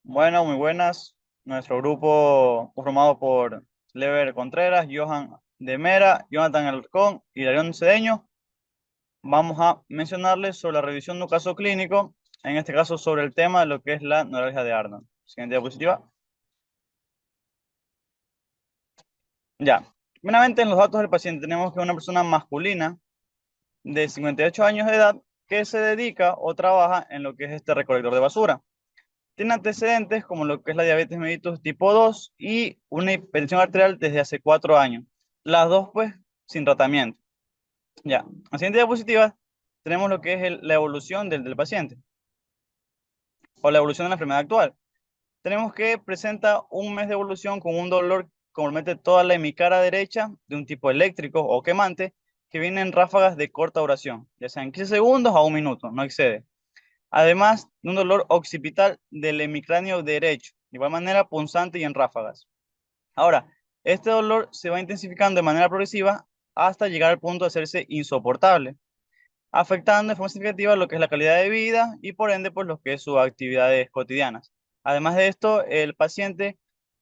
Bueno, muy buenas. Nuestro grupo formado por Lever Contreras, Johan de Mera, Jonathan Alarcón y Darión Cedeño. Vamos a mencionarles sobre la revisión de un caso clínico, en este caso sobre el tema de lo que es la neuralgia de Arnold. Siguiente diapositiva. Ya. Primeramente, en los datos del paciente tenemos que es una persona masculina de 58 años de edad que se dedica o trabaja en lo que es este recolector de basura. Tiene antecedentes como lo que es la diabetes mellitus tipo 2 y una hipertensión arterial desde hace 4 años. Las dos, pues, sin tratamiento. Ya. En la siguiente diapositiva tenemos lo que es la evolución del paciente o la evolución de la enfermedad actual. Tenemos que presenta un mes de evolución con un dolor que compromete toda la hemicara derecha de un tipo eléctrico o quemante que viene en ráfagas de corta duración, ya sean 15 segundos a un minuto, no excede. Además de un dolor occipital del hemicráneo derecho, de igual manera punzante y en ráfagas. Ahora, este dolor se va intensificando de manera progresiva hasta llegar al punto de hacerse insoportable, afectando de forma significativa lo que es la calidad de vida y por ende pues lo que es sus actividades cotidianas. Además de esto, el paciente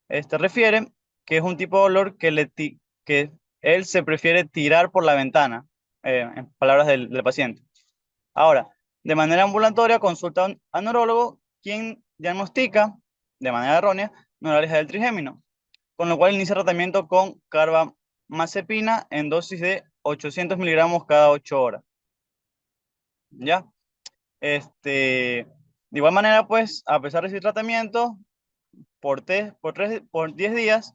refiere que es un tipo de dolor que él se prefiere tirar por la ventana, en palabras del paciente. Ahora, de manera ambulatoria, consulta a un neurólogo, quien diagnostica, de manera errónea, neuralgia del trigémino, con lo cual inicia tratamiento con carbamazepina en dosis de 800 miligramos cada 8 horas. ¿Ya? De igual manera, pues, a pesar de ese tratamiento, por 10 días,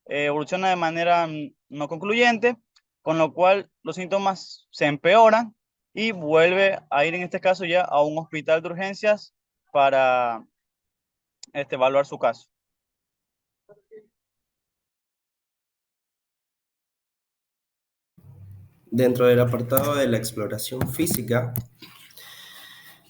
evoluciona de manera no concluyente, con lo cual los síntomas se empeoran y vuelve a ir en este caso ya a un hospital de urgencias para evaluar su caso. Dentro del apartado de la exploración física,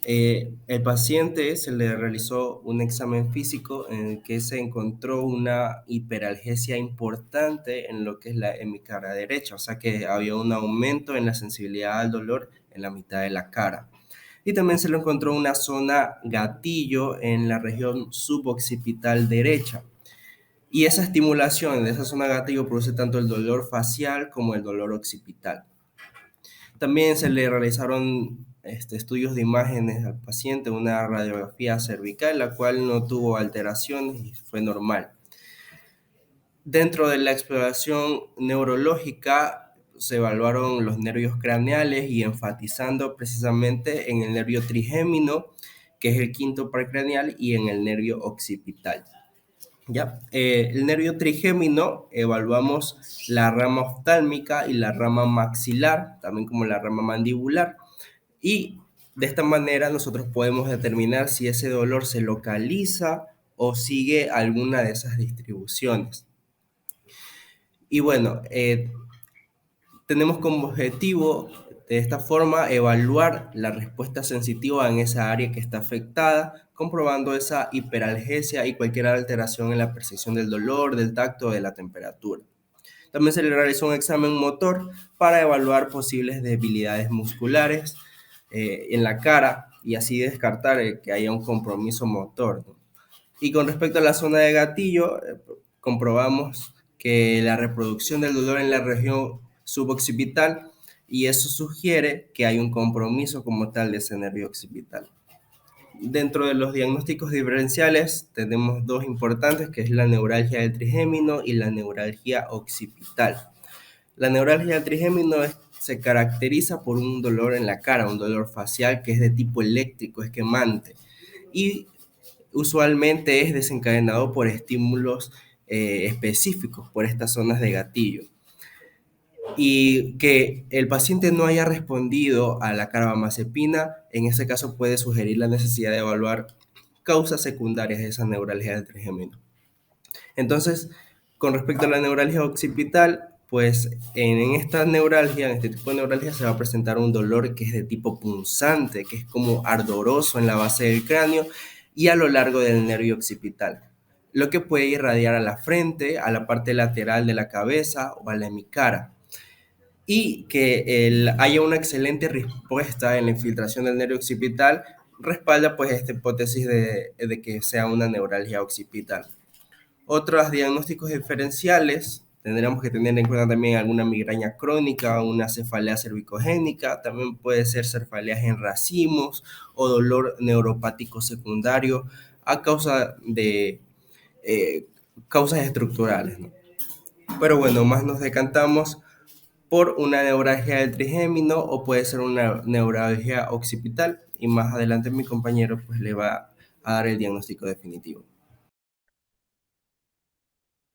el paciente se le realizó un examen físico en el que se encontró una hiperalgesia importante en lo que es la hemicara derecha, o sea que había un aumento en la sensibilidad al dolor en la mitad de la cara. Y también se le encontró una zona gatillo en la región suboccipital derecha. Y esa estimulación de esa zona gatillo produce tanto el dolor facial como el dolor occipital. También se le realizaron estudios de imágenes al paciente, una radiografía cervical, la cual no tuvo alteraciones y fue normal. Dentro de la exploración neurológica se evaluaron los nervios craneales y enfatizando precisamente en el nervio trigémino, que es el quinto par craneal, y en el nervio occipital. ¿Ya? El nervio trigémino evaluamos la rama oftálmica y la rama maxilar, también como la rama mandibular, y de esta manera nosotros podemos determinar si ese dolor se localiza o sigue alguna de esas distribuciones. Y bueno, tenemos como objetivo de esta forma evaluar la respuesta sensitiva en esa área que está afectada, comprobando esa hiperalgesia y cualquier alteración en la percepción del dolor, del tacto o de la temperatura. También se le realizó un examen motor para evaluar posibles debilidades musculares en la cara y así descartar que haya un compromiso motor, ¿no? Y con respecto a la zona de gatillo, comprobamos que la reproducción del dolor en la región suboccipital y eso sugiere que hay un compromiso como tal de ese nervio occipital. Dentro de los diagnósticos diferenciales tenemos dos importantes, que es la neuralgia del trigémino y la neuralgia occipital. La neuralgia del trigémino se caracteriza por un dolor en la cara, un dolor facial que es de tipo eléctrico, es quemante, y usualmente es desencadenado por estímulos específicos, por estas zonas de gatillo. Y que el paciente no haya respondido a la carbamazepina, en ese caso puede sugerir la necesidad de evaluar causas secundarias de esa neuralgia del trigémino. Entonces, con respecto a la neuralgia occipital, pues en esta neuralgia, en este tipo de neuralgia, se va a presentar un dolor que es de tipo punzante, que es como ardoroso en la base del cráneo y a lo largo del nervio occipital, lo que puede irradiar a la frente, a la parte lateral de la cabeza o a la hemicara. Y que haya una excelente respuesta en la infiltración del nervio occipital respalda pues esta hipótesis de que sea una neuralgia occipital. Otros diagnósticos diferenciales, tendríamos que tener en cuenta también alguna migraña crónica, una cefalea cervicogénica, también puede ser cefaleas en racimos o dolor neuropático secundario a causa de eh, causas estructurales, ¿no? Pero bueno, más nos decantamos por una neuralgia del trigémino o puede ser una neuralgia occipital y más adelante mi compañero pues le va a dar el diagnóstico definitivo.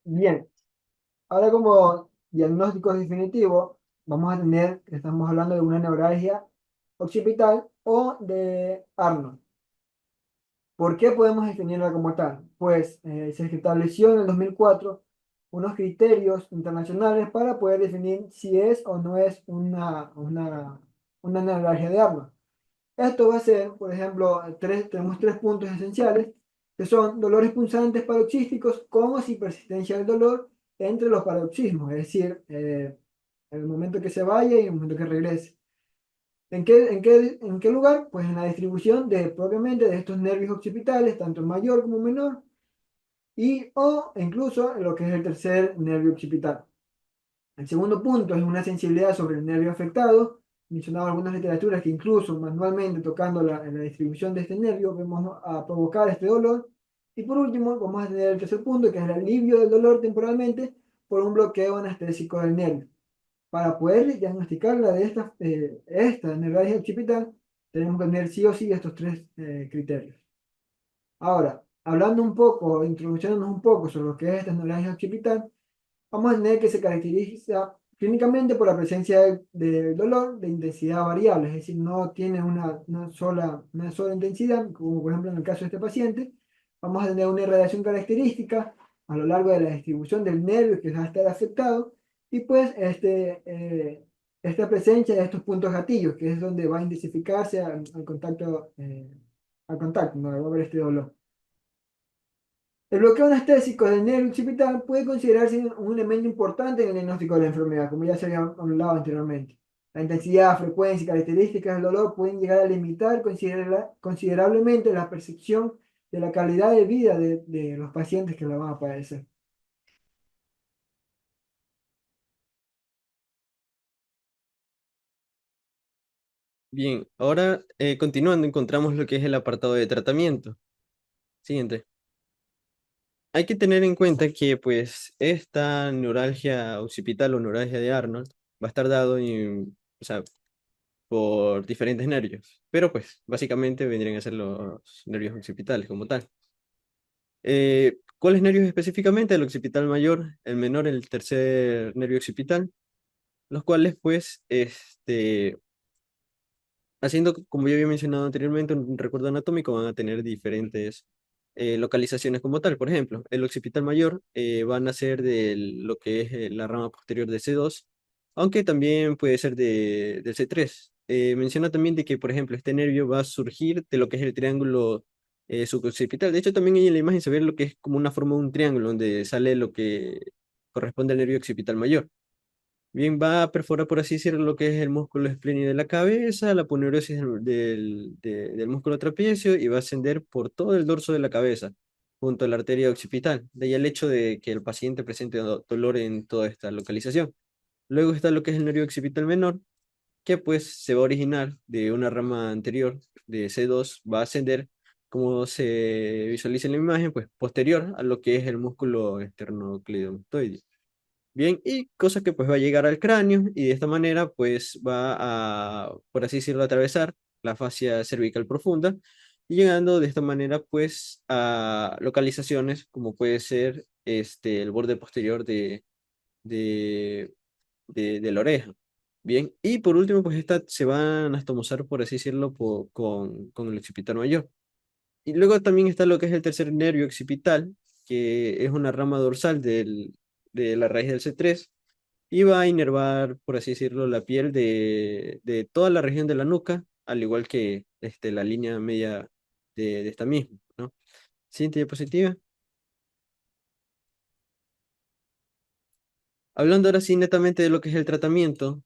Bien, ahora como diagnóstico definitivo, vamos a tener que estamos hablando de una neuralgia occipital o de Arnold. ¿Por qué podemos definirla como tal? Pues se estableció en el 2004 unos criterios internacionales para poder definir si es o no es una neuralgia de Arnold. Esto va a ser, por ejemplo, tenemos tres puntos esenciales, que son dolores punzantes paroxísticos con o sin persistencia del dolor entre los paroxismos, es decir, el momento que se vaya y el momento que regrese. ¿En qué lugar? Pues en la distribución propiamente de estos nervios occipitales, tanto en mayor como en menor, y o incluso en lo que es el tercer nervio occipital. El segundo punto es una sensibilidad sobre el nervio afectado. Mencionaba algunas literaturas que incluso manualmente tocando en la distribución de este nervio vamos a provocar este dolor. Y por último, vamos a tener el tercer punto, que es el alivio del dolor temporalmente por un bloqueo anestésico del nervio. Para poder diagnosticarla de esta neuralgia occipital, tenemos que tener sí o sí estos tres criterios. Ahora, hablando un poco, introduciéndonos un poco sobre lo que es esta neuralgia occipital, vamos a tener que se caracteriza clínicamente por la presencia de dolor de intensidad variable, es decir, no tiene una sola intensidad, como por ejemplo en el caso de este paciente. Vamos a tener una irradiación característica a lo largo de la distribución del nervio que va a estar afectado y pues esta presencia de estos puntos gatillos, que es donde va a intensificarse al contacto, no va a haber este dolor. El bloqueo anestésico del nervio occipital puede considerarse un elemento importante en el diagnóstico de la enfermedad, como ya se había hablado anteriormente. La intensidad, frecuencia y características del dolor pueden llegar a limitar considerablemente la percepción de la calidad de vida de los pacientes que la van a padecer. Bien, ahora continuando, encontramos lo que es el apartado de tratamiento. Siguiente. Hay que tener en cuenta que pues esta neuralgia occipital o neuralgia de Arnold va a estar dado o sea, por diferentes nervios, pero pues básicamente vendrían a ser los nervios occipitales como tal. ¿Cuáles nervios específicamente? El occipital mayor, el menor, el tercer nervio occipital, los cuales pues haciendo, como yo había mencionado anteriormente, un recuerdo anatómico, van a tener diferentes localizaciones como tal. Por ejemplo, el occipital mayor va a nacer de lo que es la rama posterior de C2, aunque también puede ser del C3. Menciona también de que, por ejemplo, este nervio va a surgir de lo que es el triángulo suboccipital. De hecho, también ahí en la imagen se ve lo que es como una forma de un triángulo, donde sale lo que corresponde al nervio occipital mayor. Bien, va a perforar, por así decirlo, lo que es el músculo esplénico de la cabeza, la aponeurosis del músculo trapecio y va a ascender por todo el dorso de la cabeza, junto a la arteria occipital. De ahí el hecho de que el paciente presente dolor en toda esta localización. Luego está lo que es el nervio occipital menor, que pues se va a originar de una rama anterior de C2, va a ascender, como se visualiza en la imagen, pues posterior a lo que es el músculo esternocleidomastoideo. Bien, y cosa que pues va a llegar al cráneo y de esta manera pues va a, por así decirlo, atravesar la fascia cervical profunda y llegando de esta manera pues a localizaciones como puede ser el borde posterior de, de la oreja. Bien, y por último pues esta se va a anastomosar, por así decirlo, con el occipital mayor. Y luego también está lo que es el tercer nervio occipital, que es una rama dorsal de la raíz del C3 y va a inervar, por así decirlo, la piel de toda la región de la nuca, al igual que la línea media de esta misma, ¿no? Siguiente diapositiva. Hablando ahora sí netamente de lo que es el tratamiento,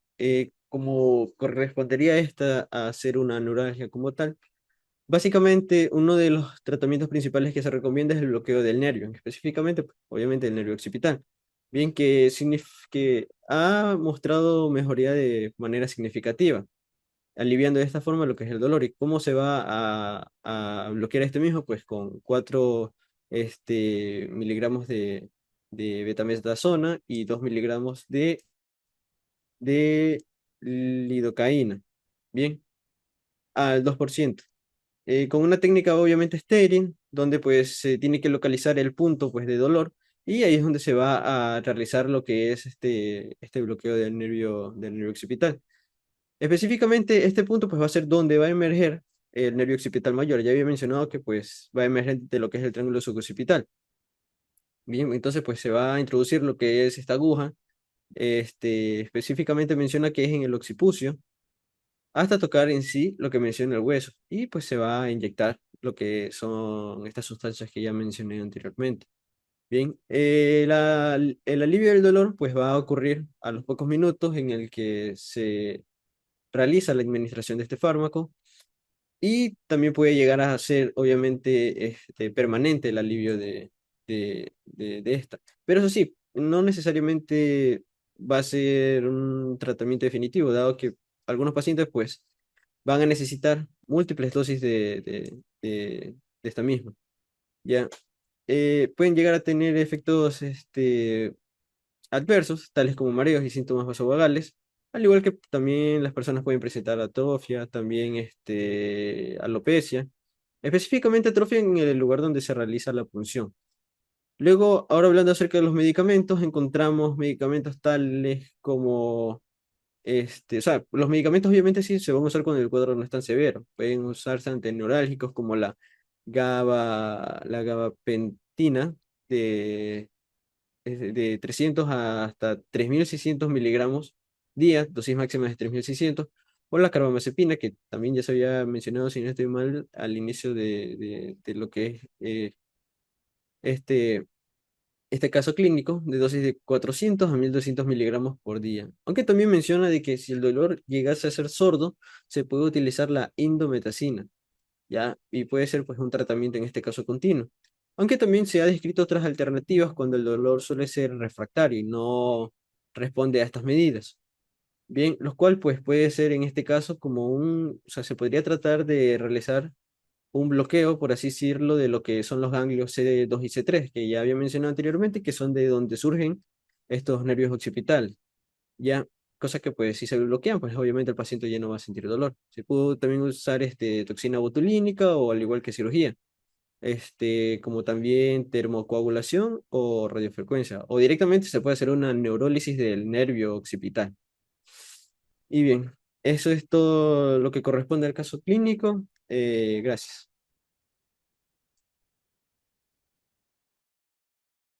como correspondería esta a ser una neuralgia como tal, Básicamente, uno de los tratamientos principales que se recomienda es el bloqueo del nervio, específicamente, pues, obviamente, el nervio occipital. Bien, que ha mostrado mejoría de manera significativa, aliviando de esta forma lo que es el dolor. ¿Y cómo se va a bloquear este mismo? Pues con 4 miligramos de betamestasona y 2 miligramos de lidocaína. Bien, al 2%. Con una técnica obviamente estéril, donde pues se tiene que localizar el punto pues de dolor y ahí es donde se va a realizar lo que es este bloqueo del nervio occipital. Específicamente este punto pues va a ser donde va a emerger el nervio occipital mayor. Ya había mencionado que pues va a emerger de lo que es el triángulo suboccipital. Bien, entonces pues se va a introducir lo que es esta aguja. Específicamente menciona que es en el occipucio hasta tocar en sí lo que menciona el hueso y pues se va a inyectar lo que son estas sustancias que ya mencioné anteriormente. Bien, el alivio del dolor pues va a ocurrir a los pocos minutos en el que se realiza la administración de este fármaco y también puede llegar a ser obviamente permanente el alivio de esta. Pero eso sí, no necesariamente va a ser un tratamiento definitivo, dado que algunos pacientes pues van a necesitar múltiples dosis de esta misma. ¿Ya? Pueden llegar a tener efectos adversos, tales como mareos y síntomas vasovagales, al igual que también las personas pueden presentar atrofia, también alopecia, específicamente atrofia en el lugar donde se realiza la punción. Luego, ahora hablando acerca de los medicamentos, encontramos medicamentos tales como o sea, los medicamentos obviamente sí se van a usar cuando el cuadro no es tan severo. Pueden usarse antineurálgicos como la gabapentina de, de 300 hasta 3600 miligramos día, dosis máxima de 3600, o la carbamazepina, que también ya se había mencionado, si no estoy mal, al inicio de lo que es este, este caso clínico de dosis de 400 a 1200 miligramos por día. Aunque también menciona de que si el dolor llegase a ser sordo, se puede utilizar la indometacina, ¿ya? Y puede ser pues un tratamiento en este caso continuo. Aunque también se ha descrito otras alternativas cuando el dolor suele ser refractario y no responde a estas medidas. Bien, los cual pues puede ser en este caso como o sea, se podría tratar de realizar un bloqueo, por así decirlo, de lo que son los ganglios C2 y C3, que ya había mencionado anteriormente, que son de donde surgen estos nervios occipitales. Ya, cosa que pues si se bloquean, pues obviamente el paciente ya no va a sentir dolor. Se puede también usar toxina botulínica o al igual que cirugía, como también termocoagulación o radiofrecuencia, o directamente se puede hacer una neurólisis del nervio occipital. Y bien, eso es todo lo que corresponde al caso clínico. Gracias.